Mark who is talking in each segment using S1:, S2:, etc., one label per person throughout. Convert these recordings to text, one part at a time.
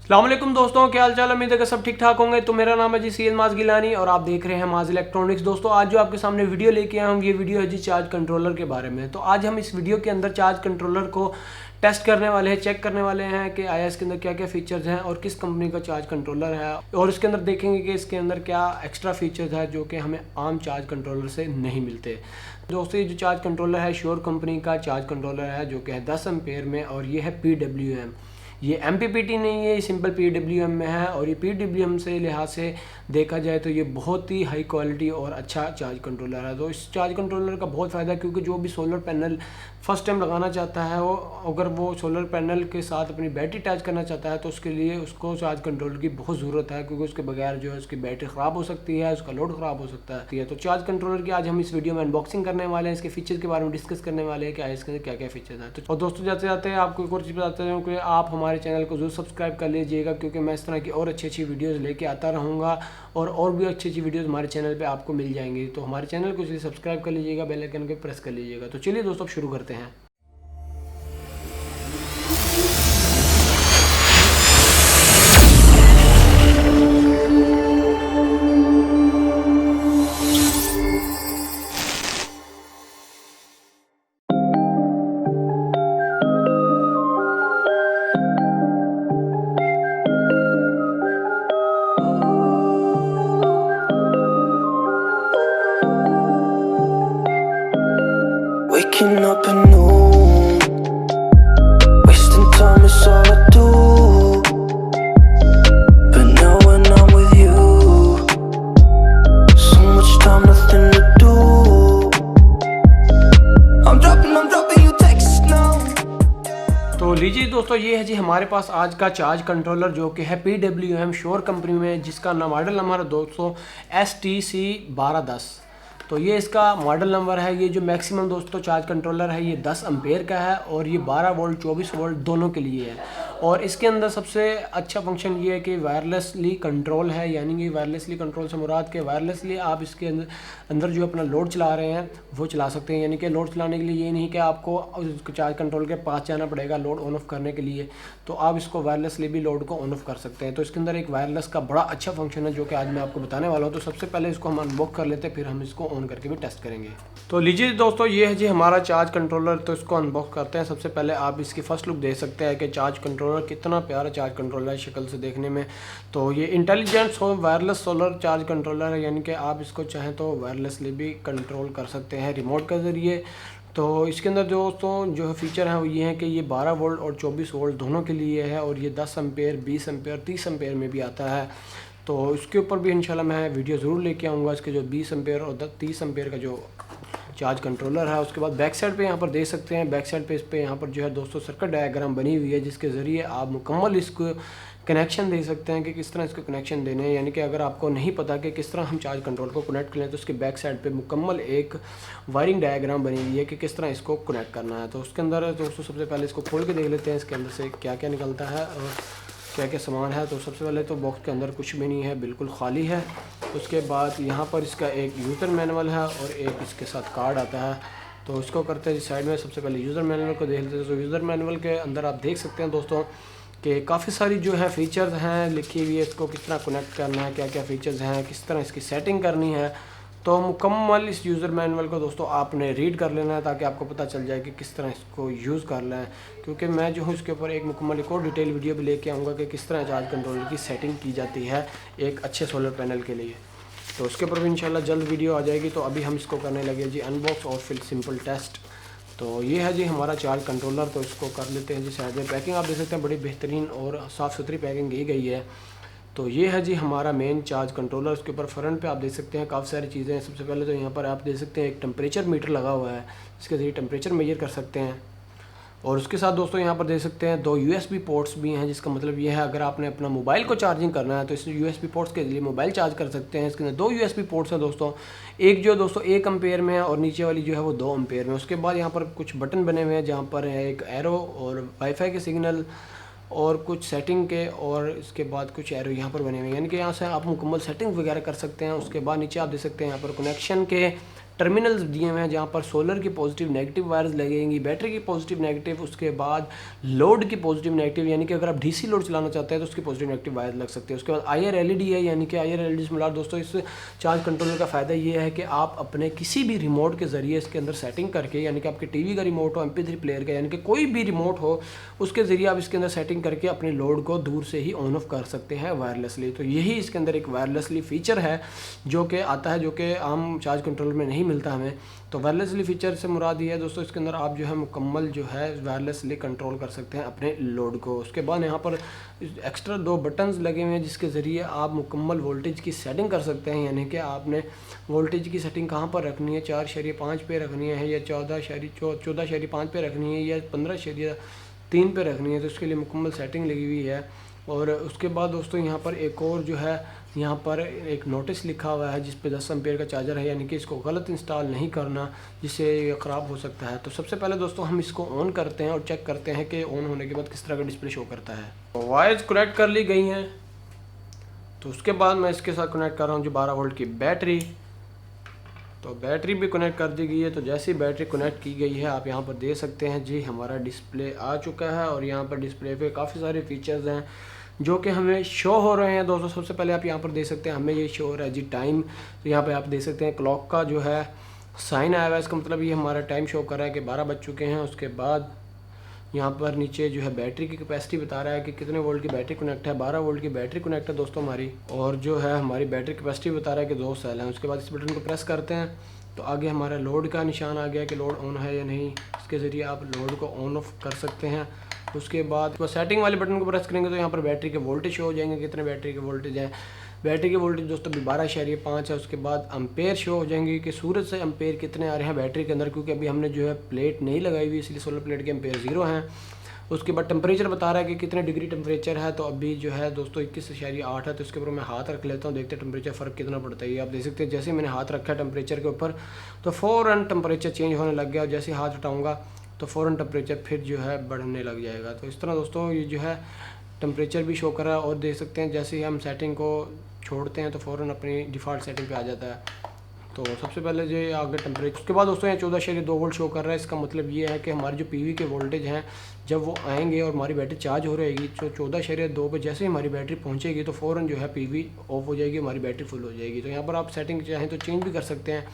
S1: अस्सलामुअलैकुम दोस्तों, क्या हाल चाल। उम्मीद है कि सब ठीक ठाक होंगे। तो मेरा नाम है जी सीएल माज गिलानी और आप देख रहे हैं माज इलेक्ट्रॉनिक्स। दोस्तों आज जो आपके सामने वीडियो लेके आया हूँ, ये वीडियो है जी चार्ज कंट्रोलर के बारे में। तो आज हम इस वीडियो के अंदर चार्ज कंट्रोलर को टेस्ट करने वाले हैं, चेक करने वाले हैं कि आया इसके अंदर क्या क्या फीचर्स हैं और किस कंपनी का चार्ज कंट्रोलर है, और इसके अंदर देखेंगे कि इसके अंदर क्या एक्स्ट्रा फीचर्स है जो कि हमें आम चार्ज कंट्रोलर से नहीं मिलते। दोस्तों ये जो चार्ज कंट्रोलर है श्योर कंपनी का चार्ज कंट्रोलर है जो कि है 10 एम्पेयर में, और ये है PWM। ये MPPT नहीं है, ये सिंपल PWM में है। और ये PWM से लिहाज से देखा जाए तो ये बहुत ही हाई क्वालिटी और अच्छा चार्ज कंट्रोलर है। तो इस चार्ज कंट्रोलर का बहुत फ़ायदा है, क्योंकि जो भी सोलर पैनल फर्स्ट टाइम लगाना चाहता है, वो अगर वो सोलर पैनल के साथ अपनी बैटरी अटैच करना चाहता है तो उसके लिए उसको चार्ज कंट्रोलर की बहुत ज़रूरत है, क्योंकि उसके बगैर जो है उसकी बैटरी ख़राब हो सकती है, उसका लोड ख़राब हो सकता है। तो चार्ज कंट्रोलर की आज हम इस वीडियो में अनबॉक्सिंग करने वाले हैं, इसके फीचर्स के बारे में डिस्कस करने वाले हैं कि इसके अंदर क्या क्या फीचर्स हैं। तो दोस्तों जाते जाते आपको एक और चीज़ बताते हैं कि आप हमारे चैनल को जरूर सब्सक्राइब कर लीजिएगा, क्योंकि मैं इस तरह की और अच्छी वीडियोज़ लेके आता रहूँगा और भी अच्छी वीडियोज़ हमारे चैनल पर आपको मिल जाएंगी। तो हमारे चैनल को इसलिए सब्सक्राइब कर लीजिएगा, बेल आइकन को प्रेस कर लीजिएगा। तो चलिए दोस्तों अब शुरू करते हैं।
S2: Waking up anew, wasting time is all I do. But now when I'm with you, so much time, nothing to do. I'm dropping you texts now.
S1: तो लीजिए दोस्तों, ये है जी हमारे पास आज का चार्ज कंट्रोलर जो कि है PWM श्योर कंपनी में, जिसका मॉडल नंबर है दोस्तों STC1210। तो ये इसका मॉडल नंबर है। ये जो मैक्सिमम दोस्तों चार्ज कंट्रोलर है ये 10 एम्पेयर का है, और ये 12 वोल्ट 24 वोल्ट दोनों के लिए है। और इसके अंदर सबसे अच्छा फंक्शन ये है कि वायरलेसली कंट्रोल है, यानी कि वायरलेसली कंट्रोल से मुराद के वायरलेसली आप इसके अंदर जो अपना लोड चला रहे हैं वो चला सकते हैं। यानी कि लोड चलाने के लिए ये नहीं कि आपको चार्ज कंट्रोल के पास जाना पड़ेगा लोड ऑन ऑफ करने के लिए, तो आप इसको वायरलेसली भी लोड को ऑन ऑफ कर सकते हैं। तो इसके अंदर एक वायरलेस का बड़ा अच्छा फंक्शन है जो कि आज मैं आपको बताने वाला हूँ। तो सबसे पहले इसको हम अनबॉक्स कर लेते हैं, फिर हम इसको ऑन करके भी टेस्ट करेंगे। तो लीजिए दोस्तों, ये है जी हमारा चार्ज कंट्रोलर। तो इसको अनबॉक्स करते हैं। सबसे पहले आप इसकी फर्स्ट लुक देख सकते हैं कि चार्ज कंट्रोलर कितना प्यारा चार्ज कंट्रोलर है शक्ल से देखने में। तो ये intelligent wireless solar charge controller है, यानी कि आप इसको चाहें तो वायरलेसली भी कंट्रोल कर सकते हैं रिमोट के ज़रिए। तो इसके अंदर दोस्तों जो फीचर हैं वो ये हैं कि ये 12 वोल्ट और 24 वोल्ट दोनों के लिए है, और ये 10 एम्पेयर 20 एम्पेयर 30 एम्पेयर में भी आता है। तो इसके ऊपर भी इंशाल्लाह मैं वीडियो ज़रूर लेके आऊँगा, इसके जो 20 एम्पेयर और 30 एम्पेयर का जो चार्ज कंट्रोलर है। उसके बाद बैक साइड पे यहाँ पर देख सकते हैं, बैक साइड पे इस पे यहाँ पर जो है दोस्तों सर्किट डायग्राम बनी हुई है, जिसके ज़रिए आप मुकम्मल इसको कनेक्शन दे सकते हैं कि किस तरह इसको कनेक्शन देने हैं। यानी कि अगर आपको नहीं पता कि किस तरह हम चार्ज कंट्रोल को कनेक्ट करें, तो उसके बैक साइड पे मुकम्मल एक वायरिंग डायग्राम बनी हुई है कि किस तरह इसको कनेक्ट करना है। तो उसके अंदर दोस्तों सबसे पहले इसको खोल के देख लेते हैं इसके अंदर से क्या क्या निकलता है और क्या क्या सामान है। तो सबसे पहले तो बॉक्स के अंदर कुछ भी नहीं है, बिल्कुल खाली है। उसके बाद यहाँ पर इसका एक यूज़र मैनुअल है और एक इसके साथ कार्ड आता है। तो इसको करते हैं साइड में। सबसे पहले यूज़र मैनुअल को देख लेते हैं। तो यूज़र मैनुअल के अंदर आप देख सकते हैं दोस्तों कि काफ़ी सारी जो है फ़ीचर्स हैं लिखी हुई है, इसको किस तरह कनेक्ट करना है, क्या क्या फ़ीचर्स हैं, किस तरह इसकी सेटिंग करनी है। तो मुकम्मल इस यूज़र मैनुअल को दोस्तों आपने रीड कर लेना है, ताकि आपको पता चल जाए कि किस तरह इसको यूज़ करना है। क्योंकि मैं जो हूँ इसके ऊपर एक मुकम्मल एक और डिटेल वीडियो भी लेके आऊँगा कि किस तरह चार्ज कंट्रोलर की सेटिंग की जाती है एक अच्छे सोलर पैनल के लिए। तो उसके ऊपर भी इंशाल्लाह जल्द वीडियो आ जाएगी। तो अभी हम इसको करने लगे जी अनबॉक्स और फिर सिंपल टेस्ट। तो ये है जी हमारा चार्ज कंट्रोलर। तो इसको कर लेते हैं जी साइड में। पैकिंग आप देख सकते हैं बड़ी बेहतरीन और साफ़ सुथरी पैकिंग की गई है। तो ये है जी हमारा मेन चार्ज कंट्रोलर। उसके ऊपर फ्रंट पे आप देख सकते हैं काफ़ी सारी चीज़ें हैं। सबसे पहले तो यहाँ पर आप देख सकते हैं एक टेम्परेचर मीटर लगा हुआ है, इसके ज़रिए टेम्परेचर मेजर कर सकते हैं। और उसके साथ दोस्तों यहाँ पर देख सकते हैं 2 USB पोर्ट्स भी हैं, जिसका मतलब ये है अगर आपने अपना मोबाइल को चार्जिंग करना है तो इस USB पोर्ट्स के लिए मोबाइल चार्ज कर सकते हैं। इसके अंदर 2 USB पोर्ट्स हैं दोस्तों, एक जो दोस्तों 1 एम्पेयर में है और नीचे वाली जो है वो 2 एम्पेयर में। उसके बाद यहाँ पर कुछ बटन बने हुए हैं, जहाँ पर है एक एरो और वाईफाई के सिग्नल और कुछ सेटिंग के, और इसके बाद कुछ एरो यहाँ पर बने हुए हैं, यानी कि यहाँ से आप मुकम्मल सेटिंग वगैरह कर सकते हैं। उसके बाद नीचे आप देख सकते हैं यहाँ पर कनेक्शन के टर्मिनल्स दिए हुए हैं जहाँ पर सोलर की पॉजिटिव नेगेटिव वायर्स लगेंगी, बैटरी की पॉजिटिव नेगेटिव, उसके बाद लोड की पॉजिटिव नेगेटिव, यानी कि अगर आप डीसी लोड चलाना चाहते हैं तो उसकी पॉजिटिव नेगेटिव वायर लग सकते हैं। उसके बाद IR LED है, यानी कि IR LED से मिला दोस्तों इस चार्ज कंट्रोलर का फ़ायदा ये है कि आप अपने किसी भी रिमोट के ज़रिए इसके अंदर सेटिंग करके, यानी कि आपके टीवी का रिमोट हो, MP3 प्लेयर का, यानी कि कोई भी रिमोट हो, उसके ज़रिए आप इसके अंदर सेटिंग करके अपने लोड को दूर से ही ऑन ऑफ कर सकते हैं वायरलेसली। तो यही इसके अंदर एक वायरलेसली फ़ीचर है जो कि आता है, जो कि आम चार्ज कंट्रोलर में नहीं मिलता हमें। तो वायरलेसली फ़ीचर से मुराद ये है दोस्तों, इसके अंदर आप जो है मुकम्मल जो है वायरलेसली कंट्रोल कर सकते हैं अपने लोड को। उसके बाद यहाँ पर एक्स्ट्रा 2 बटन्स लगे हुए हैं जिसके ज़रिए आप मुकम्मल वोल्टेज की सेटिंग कर सकते हैं, यानी कि आपने वोल्टेज की सेटिंग कहाँ पर रखनी है, 4.5 पे रखनी है या 14.5 पे रखनी है या 15.3 पे रखनी है, तो उसके लिए मुकम्मल सेटिंग लगी हुई है। और उसके बाद दोस्तों यहाँ पर एक और जो है, यहाँ पर एक नोटिस लिखा हुआ है जिस पे 10 एम्पेयर का चार्जर है, यानी कि इसको गलत इंस्टॉल नहीं करना जिससे ये ख़राब हो सकता है। तो सबसे पहले दोस्तों हम इसको ऑन करते हैं और चेक करते हैं कि ऑन होने के बाद किस तरह का डिस्प्ले शो करता है। तो वायर्स कनेक्ट कर ली गई हैं, तो उसके बाद मैं इसके साथ कनेक्ट कर रहा हूँ जो 12 वोल्ट की बैटरी। तो बैटरी भी कनेक्ट कर दी गई है। तो जैसी बैटरी कनेक्ट की गई है आप यहाँ पर देख सकते हैं जी हमारा डिस्प्ले आ चुका है, और यहाँ पर डिस्प्ले पे काफ़ी सारे फीचर्स हैं जो कि हमें शो हो रहे हैं दोस्तों। सबसे पहले आप यहाँ पर देख सकते हैं हमें ये शो हो रहा है जी टाइम। तो यहाँ पे आप देख सकते हैं क्लॉक का जो है साइन आया हुआ है, इसका मतलब ये हमारा टाइम शो कर रहा है कि 12 बज चुके हैं। उसके बाद यहाँ पर नीचे जो है बैटरी की कैपेसिटी बता रहा है कि कितने वोल्ट की बैटरी कनेक्ट है, 12 वोल्ट की बैटरी कनेक्ट है दोस्तों हमारी, और जो है हमारी बैटरी कैपेसिटी बता रहा है कि 2 सेल हैं। उसके बाद इस बटन को प्रेस करते हैं तो आगे हमारा लोड का निशान आ गया कि लोड ऑन है या नहीं, इसके ज़रिए आप लोड को ऑन ऑफ कर सकते हैं। उसके बाद सेटिंग वाले बटन को प्रेस करेंगे तो यहाँ पर बैटरी के वोल्टेज शो हो जाएंगे, कितने बैटरी के वोल्टेज हैं। बैटरी के वोल्टेज दोस्तों अभी 12.5 है। उसके बाद एम्पेयर शो हो जाएंगे कि सूरज से एम्पेयर कितने आ रहे हैं बैटरी के अंदर, क्योंकि अभी हमने जो है प्लेट नहीं लगाई हुई इसलिए सोलर प्लेट के एम्पेयर 0 हैं। उसके बाद टेम्परेचर बता रहा है कि कितने डिग्री टेम्परेचर है, तो अभी जो है दोस्तों 21.8 है। तो इसके ऊपर मैं हाथ रख लेता हूँ, देखते हैं टेम्परेचर फ़र्क कितना पड़ता है। ये आप देख सकते हैं जैसे ही मैंने हाथ रखा है टेम्परेचर के ऊपर तो फ़ौरन टेम्परेचर चेंज होने लग गया, और जैसे हाथ हटाऊँगा तो फ़ौरन टेम्परेचर फिर जो है बढ़ने लग जाएगा। तो इस तरह दोस्तों ये जो है टेम्परेचर भी शो कर रहा है, और देख सकते हैं जैसे ही हम सेटिंग को छोड़ते हैं तो फ़ौरन अपनी डिफ़ॉल्ट सेटिंग पे आ जाता है। तो सबसे पहले जो आगे टेम्परेचर, उसके बाद दोस्तों यहाँ 14.2 वोल्ट शो कर रहा है। इसका मतलब ये है कि हमारे जो PV के वोल्टेज हैं जब वो आएंगे और हमारी बैटरी चार्ज हो रहेगी तो 14.2 पे जैसे ही हमारी बैटरी पहुँचेगी तो फ़ौरन जो है PV ऑफ हो जाएगी, हमारी बैटरी फुल हो जाएगी। तो यहाँ पर आप सेटिंग चाहें तो चेंज भी कर सकते हैं।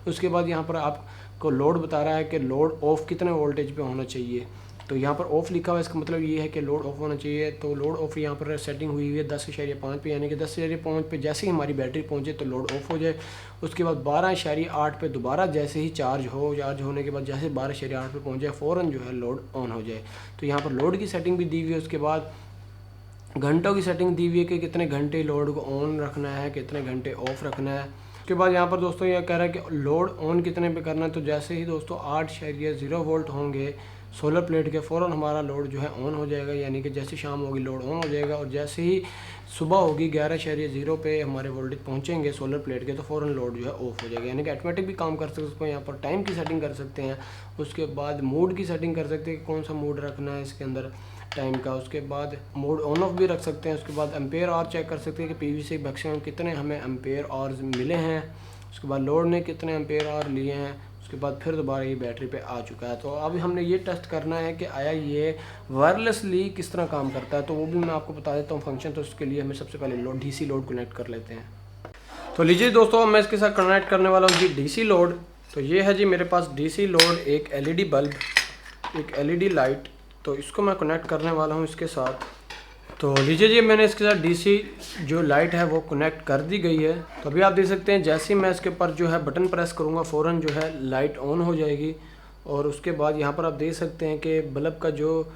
S1: उसके बाद यहाँ पर आपको लोड बता रहा है कि लोड ऑफ कितने वोल्टेज पे होना चाहिए, तो यहाँ पर ऑफ लिखा हुआ है, इसका मतलब ये है कि लोड ऑफ होना चाहिए। तो लोड ऑफ यहाँ पर सेटिंग हुई हुई है 10.5 पे, यानी कि 10.5 पे जैसे ही हमारी बैटरी पहुँचे तो लोड ऑफ हो जाए। उसके बाद 12.8 पे दोबारा जैसे ही चार्ज होने के बाद जैसे 12.8 पे पहुँच जाए फ़ौरन जो है लोड ऑन हो जाए। तो यहाँ पर लोड की सेटिंग भी दी हुई है। उसके बाद घंटों की सेटिंग दी हुई है कि कितने घंटे लोड को ऑन रखना है, कितने घंटे ऑफ रखना है। उसके बाद यहाँ पर दोस्तों यह कह रहा है कि लोड ऑन कितने पे करना है, तो जैसे ही दोस्तों 8.0 वोल्ट होंगे सोलर प्लेट के फ़ौरन हमारा लोड जो है ऑन हो जाएगा, यानी कि जैसे शाम होगी लोड ऑन हो जाएगा, और जैसे ही सुबह होगी 11.0 पे हमारे वोल्टेज पहुँचेंगे सोलर प्लेट के तो फ़ौरन लोड जो है ऑफ हो जाएगा, यानी कि ऑटोमेटिक भी काम कर सकते हैं। उसको यहाँ पर टाइम की सेटिंग कर सकते हैं। उसके बाद मूड की सेटिंग कर सकते हैं कि कौन सा मूड रखना है इसके अंदर टाइम का। उसके बाद मोड ऑन ऑफ भी रख सकते हैं। उसके बाद एम्पेयर आवर चेक कर सकते हैं कि PV से मैक्सिमम कितने हमें एम्पेयर आवर्स मिले हैं। उसके बाद लोड ने कितने एम्पेयर आवर लिए हैं। उसके बाद फिर दोबारा ये बैटरी पे आ चुका है। तो अभी हमने ये टेस्ट करना है कि आया ये वायरलेसली किस तरह काम करता है, तो वो भी मैं आपको बता देता हूँ फंक्शन। तो उसके लिए हमें सबसे पहले DC लोड कनेक्ट कर लेते हैं। तो लीजिए दोस्तों मैं इसके साथ कनेक्ट करने वाला हूँ जी DC लोड। तो ये है जी मेरे पास DC लोड, एक LED बल्ब, एक LED लाइट। तो इसको मैं कनेक्ट करने वाला हूँ इसके साथ। तो लीजिए जी मैंने इसके साथ DC जो लाइट है वो कनेक्ट कर दी गई है। तो अभी आप देख सकते हैं जैसे ही मैं इसके ऊपर जो है बटन प्रेस करूँगा फ़ौरन जो है लाइट ऑन हो जाएगी। और उसके बाद यहाँ पर आप देख सकते हैं कि बल्ब का जो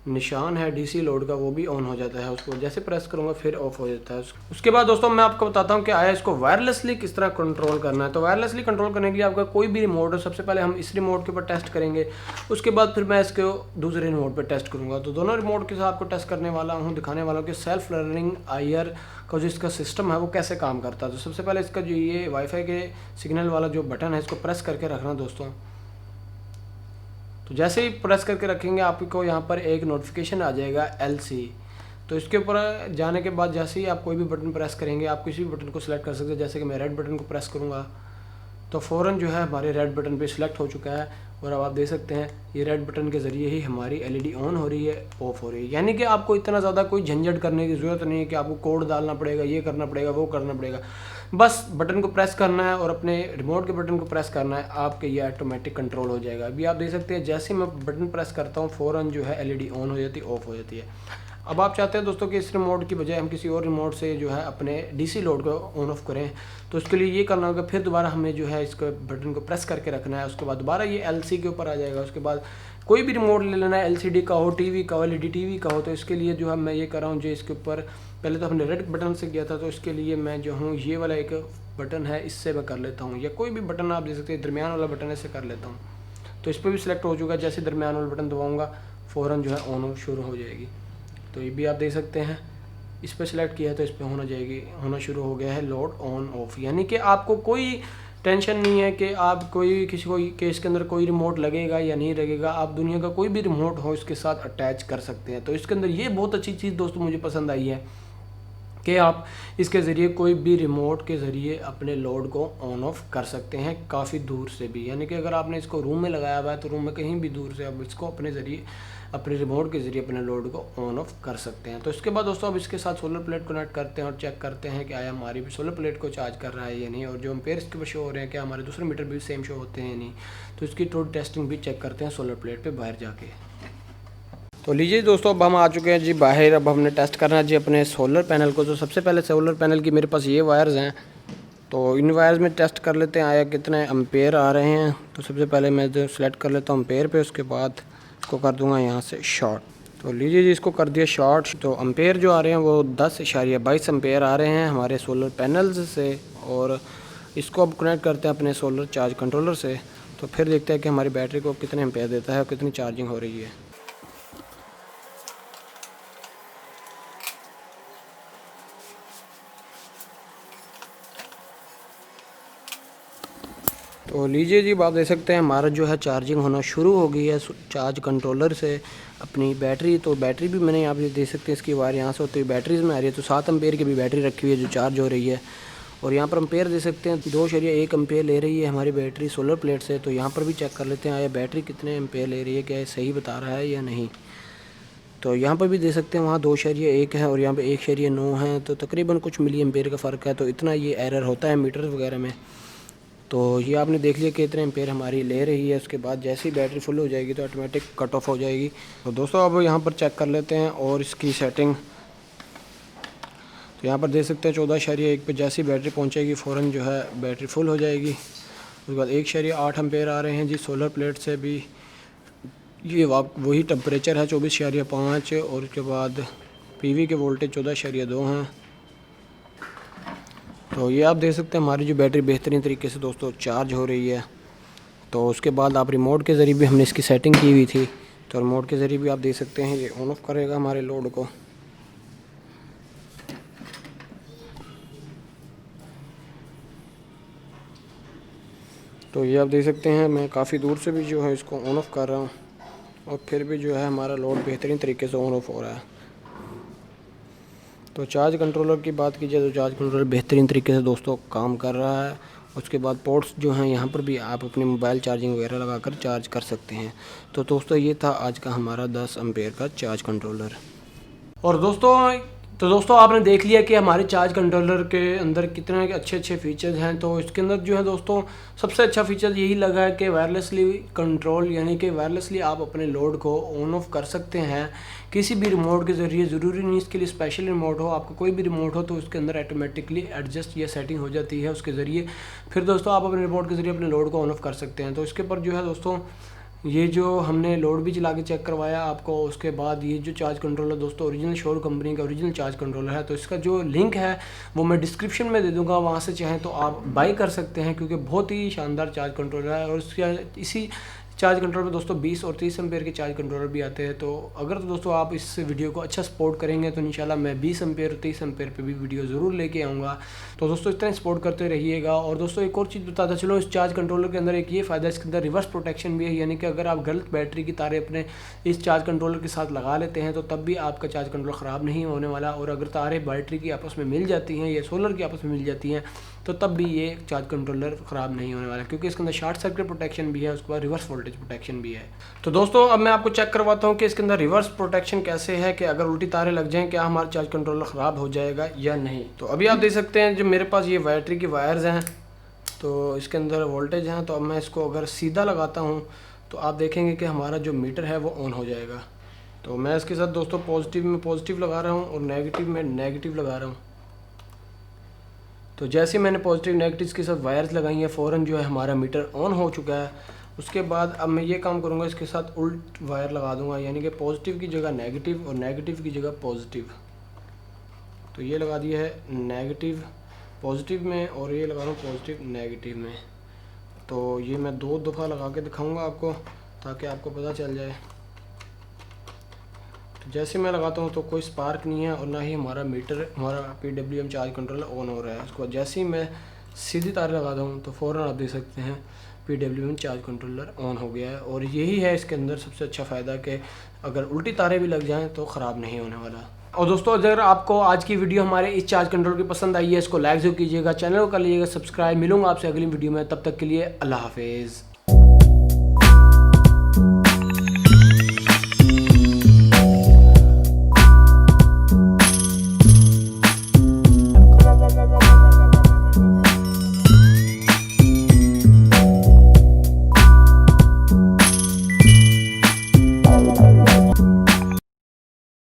S1: निशान है DC लोड का वो भी ऑन हो जाता है, उसको जैसे प्रेस करूँगा फिर ऑफ हो जाता है। उसके बाद दोस्तों मैं आपको बताता हूँ कि आया इसको वायरलेसली किस तरह कंट्रोल करना है। तो वायरलेसली कंट्रोल करने के लिए आपका कोई भी रिमोट हो, सबसे पहले हम इस रिमोट के ऊपर टेस्ट करेंगे, उसके बाद फिर मैं इसको दूसरे रिमोट पर टेस्ट करूँगा। तो दोनों रिमोट के साथ आपको टेस्ट करने वाला हूँ, दिखाने वाला हूँ कि सेल्फ लर्निंग IR का जो इसका सिस्टम है वो कैसे काम करता है। तो सबसे पहले इसका जो ये वाईफाई के सिग्नल वाला जो बटन है इसको प्रेस करके रखना दोस्तों। तो जैसे ही प्रेस करके रखेंगे आपको यहाँ पर एक नोटिफिकेशन आ जाएगा LC। तो इसके ऊपर जाने के बाद जैसे ही आप कोई भी बटन प्रेस करेंगे, आप किसी भी बटन को सिलेक्ट कर सकते हैं। जैसे कि मैं रेड बटन को प्रेस करूँगा तो फ़ौरन जो है हमारे रेड बटन पे सिलेक्ट हो चुका है और अब आप देख सकते हैं ये रेड बटन के ज़रिए ही हमारी LED ऑन हो रही है, ऑफ हो रही है। यानी कि आपको इतना ज़्यादा कोई झंझट करने की ज़रूरत नहीं है कि आपको कोड डालना पड़ेगा, ये करना पड़ेगा, वो करना पड़ेगा। बस बटन को प्रेस करना है और अपने रिमोट के बटन को प्रेस करना है, आपके ये ऑटोमेटिक कंट्रोल हो जाएगा। अभी आप देख सकते हैं जैसे मैं बटन प्रेस करता हूँ फ़ौरन जो है LED ऑन हो जाती है, ऑफ हो जाती है। अब आप चाहते हैं दोस्तों कि इस रिमोट की बजाय हम किसी और रिमोट से जो है अपने DC लोड को ऑन ऑफ करें, तो उसके लिए ये करना होगा, फिर दोबारा हमें जो है इसको बटन को प्रेस करके रखना है। उसके बाद दोबारा ये LC के ऊपर आ जाएगा। उसके बाद कोई भी रिमोट ले लेना है, LCD का हो, TV का हो, LED TV का हो। तो इसके लिए जो है मैं ये कर रहा हूँ, जो इसके ऊपर पहले तो हमने रेड बटन से किया था, तो इसके लिए मैं जो हूँ ये वाला एक बटन है इससे मैं कर लेता हूँ, या कोई भी बटन आप दे सकते हैं, दरमियान वाला बटन ऐसे कर लेता हूँ। तो इस पर भी सिलेक्ट हो चुका है। जैसे दरमियान वाला बटन दबाऊँगा फ़ौरन जो है ऑन शुरू हो जाएगी। तो ये भी आप देख सकते हैं, इस पर सिलेक्ट किया है तो इस पर होना शुरू हो गया है लोड ऑन ऑफ। यानी कि आपको कोई टेंशन नहीं है कि आप कोई किसी को के इसके अंदर कोई रिमोट लगेगा या नहीं लगेगा। आप दुनिया का कोई भी रिमोट हो इसके साथ अटैच कर सकते हैं। तो इसके अंदर ये बहुत अच्छी चीज़ दोस्तों मुझे पसंद आई है कि आप इसके ज़रिए कोई भी रिमोट के ज़रिए अपने लोड को ऑन ऑफ कर सकते हैं काफ़ी दूर से भी। यानी कि अगर आपने इसको रूम में लगाया हुआ है तो रूम में कहीं भी दूर से आप इसको अपने ज़रिए अपने रिमोट के ज़रिए अपने लोड को ऑन ऑफ कर सकते हैं। तो इसके बाद दोस्तों अब इसके साथ सोलर प्लेट कनेक्ट करते हैं और चेक करते हैं कि आया हमारी भी सोलर प्लेट को चार्ज कर रहा है या नहीं, और जो एम्पेयर इसके ऊपर शो हो रहे हैं क्या हमारे दूसरे मीटर भी सेम शो होते हैं या नहीं। तो इसकी थोड़ी टेस्टिंग भी चेक करते हैं सोलर प्लेट पर बाहर जाके। तो लीजिए दोस्तों अब हम आ चुके हैं जी बाहर। अब हमने टेस्ट करना है जी अपने सोलर पैनल को। तो सबसे पहले सोलर पैनल की मेरे पास ये वायर्स हैं, तो इन वायर्स में टेस्ट कर लेते हैं आया कितने एम्पेयर आ रहे हैं। तो सबसे पहले मैं जो सेलेक्ट कर लेता हूँ एम्पेयर पे, उसके बाद इसको कर दूंगा यहाँ से शॉर्ट। तो लीजिए जी इसको कर दिया शॉर्ट। तो एम्पेयर जो आ रहे हैं वो 10.22 एम्पेयर आ रहे हैं हमारे सोलर पैनल्स से, और इसको अब कनेक्ट करते हैं अपने सोलर चार्ज कंट्रोलर से। तो फिर देखते हैं कि हमारी बैटरी को कितने एम्पेयर देता है और कितनी चार्जिंग हो रही है। तो लीजिए जी आप देख सकते हैं हमारा जो है चार्जिंग होना शुरू हो गई है चार्ज कंट्रोलर से अपनी बैटरी। तो बैटरी भी मैंने यहाँ पे देख सकते हैं इसकी वायर यहाँ से होती हुई बैटरीज में आ रही है। तो 7 एम्पेयर की भी बैटरी रखी हुई है जो चार्ज हो रही है, और यहाँ पर एम्पेयर दे सकते हैं 2.1 एम्पेयर ले रही है हमारी बैटरी सोलर प्लेट से। तो यहाँ पर भी चेक कर लेते हैं आया बैटरी कितने एम्पेयर ले रही है, क्या सही बता रहा है या नहीं। तो यहाँ पर भी दे सकते हैं वहाँ 2.1 है और यहाँ पे 1.9 है, तो तकरीबन कुछ मिली एम्पेयर का फ़र्क है। तो इतना ये एरर होता है मीटर वगैरह में। तो ये आपने देख लिया कि इतने एम्पेयर हमारी ले रही है। उसके बाद जैसे ही बैटरी फुल हो जाएगी तो ऑटोमेटिक कट ऑफ हो जाएगी। तो दोस्तों अब यहाँ पर चेक कर लेते हैं और इसकी सेटिंग। तो यहाँ पर देख सकते हैं 14.1 पे जैसी बैटरी पहुँचेगी फ़ौरन जो है बैटरी फुल हो जाएगी। उसके बाद 1.8 एम्पेयर आ रहे हैं जी सोलर प्लेट से भी। ये वही टेम्परेचर है 24.5, और उसके बाद PV के वोल्टेज 14.2 हैं। तो ये आप देख सकते हैं हमारी जो बैटरी बेहतरीन तरीके से दोस्तों चार्ज हो रही है। तो उसके बाद आप रिमोट के ज़रिए भी हमने इसकी सेटिंग की हुई थी, तो रिमोट के ज़रिए भी आप देख सकते हैं ये ऑन ऑफ करेगा हमारे लोड को। तो ये आप देख सकते हैं मैं काफ़ी दूर से भी जो है इसको ऑन ऑफ कर रहा हूँ, और फिर भी जो है हमारा लोड बेहतरीन तरीके से ऑन ऑफ हो रहा है। तो चार्ज कंट्रोलर की बात की जाए तो चार्ज कंट्रोलर बेहतरीन तरीके से दोस्तों काम कर रहा है। उसके बाद पोर्ट्स जो हैं यहाँ पर भी आप अपनी मोबाइल चार्जिंग वगैरह लगाकर चार्ज कर सकते हैं। तो दोस्तों ये था आज का हमारा 10 एम्पेयर का चार्ज कंट्रोलर। और दोस्तों आपने देख लिया कि हमारे चार्ज कंट्रोलर के अंदर कितने अच्छे फीचर्स हैं। तो इसके अंदर जो है दोस्तों सबसे अच्छा फीचर यही लगा है कि वायरलेसली कंट्रोल, यानी कि वायरलेसली आप अपने लोड को ऑन ऑफ कर सकते हैं किसी भी रिमोट के ज़रिए। ज़रूरी नहीं इसके लिए स्पेशल रिमोट हो, आपका कोई भी रिमोट हो तो उसके अंदर ऑटोमेटिकली एडजस्ट या सेटिंग हो जाती है उसके ज़रिए। फिर दोस्तों आप अपने रिमोट के ज़रिए अपने लोड को ऑन ऑफ कर सकते हैं। तो इसके ऊपर जो है दोस्तों ये जो हमने लोड भी चला के चेक करवाया आपको। उसके बाद ये जो चार्ज कंट्रोलर दोस्तों ओरिजिनल शोर कंपनी का ओरिजिनल चार्ज कंट्रोलर है। तो इसका जो लिंक है वो मैं डिस्क्रिप्शन में दे दूंगा, वहाँ से चाहें तो आप बाई कर सकते हैं, क्योंकि बहुत ही शानदार चार्ज कंट्रोलर है। और इसका इसी चार्ज कंट्रोलर में दोस्तों 20 और 30 एम्पेयर के चार्ज कंट्रोलर भी आते हैं। तो अगर तो दोस्तों आप इस वीडियो को अच्छा सपोर्ट करेंगे तो इंशाल्लाह मैं 20 एम्पेयर और 30 एम्पेयर पे भी वीडियो ज़रूर लेके आऊँगा। तो दोस्तों इस तरह सपोर्ट करते रहिएगा। और दोस्तों एक और चीज़ बताता चलो, इस चार्ज कंट्रोलर के अंदर एक ये फ़ायदा है, इसके अंदर रिवर्स प्रोटेक्शन भी है, यानी कि अगर आप गलत बैटरी की तारें अपने इस चार्ज कंट्रोलर के साथ लगा लेते हैं तो तब भी आपका चार्ज कंट्रोलर ख़राब नहीं होने वाला। और अगर तारें बैटरी की आपस में मिल जाती हैं या सोलर की आपस में मिल जाती हैं तो तब भी ये चार्ज कंट्रोलर ख़राब नहीं होने वाला, क्योंकि इसके अंदर शॉर्ट सर्किट प्रोटेक्शन भी है, उसके बाद रिवर्स वोल्टेज प्रोटेक्शन भी है। तो दोस्तों अब मैं आपको चेक करवाता हूँ कि इसके अंदर रिवर्स प्रोटेक्शन कैसे है, कि अगर उल्टी तारें लग जाएं क्या हमारा चार्ज कंट्रोलर ख़राब हो जाएगा या नहीं। तो अभी आप देख सकते हैं जो मेरे पास ये बैटरी की वायर्स हैं, तो इसके अंदर वोल्टेज हैं। तो अब मैं इसको अगर सीधा लगाता हूँ तो आप देखेंगे कि हमारा जो मीटर है वो ऑन हो जाएगा। तो मैं इसके साथ दोस्तों पॉजिटिव में पॉजिटिव लगा रहा हूँ और नेगेटिव में नेगेटिव लगा रहा हूँ। तो जैसे मैंने पॉजिटिव नेगेटिव के साथ वायर्स लगाई हैं फ़ौरन जो है हमारा मीटर ऑन हो चुका है। उसके बाद अब मैं ये काम करूँगा, इसके साथ उल्ट वायर लगा दूँगा, यानी कि पॉजिटिव की जगह नेगेटिव और नेगेटिव की जगह पॉजिटिव। तो ये लगा दिया है नेगेटिव पॉजिटिव में और ये लगा रहा हूँ पॉजिटिव नेगेटिव में। तो ये मैं 2 दफ़ा लगा के दिखाऊँगा आपको ताकि आपको पता चल जाए। तो जैसे मैं लगाता हूँ तो कोई स्पार्क नहीं है और ना ही हमारा मीटर, हमारा PWM चार्ज कंट्रोलर ऑन हो रहा है। उसके बाद जैसे ही मैं सीधी तार लगाता हूँ तो फ़ौरन आप देख सकते हैं PWM चार्ज कंट्रोलर ऑन हो गया है। और यही है इसके अंदर सबसे अच्छा फ़ायदा कि अगर उल्टी तारें भी लग जाएँ तो ख़राब नहीं होने वाला। और दोस्तों अगर आपको आज की वीडियो हमारे इस चार्ज कंट्रोलर की पसंद आई है, इसको लाइक ज़रूर कीजिएगा, चैनल को कर लीजिएगा सब्सक्राइब। मिलूंगा आपसे अगली वीडियो में, तब तक के लिए अल्लाह हाफिज़।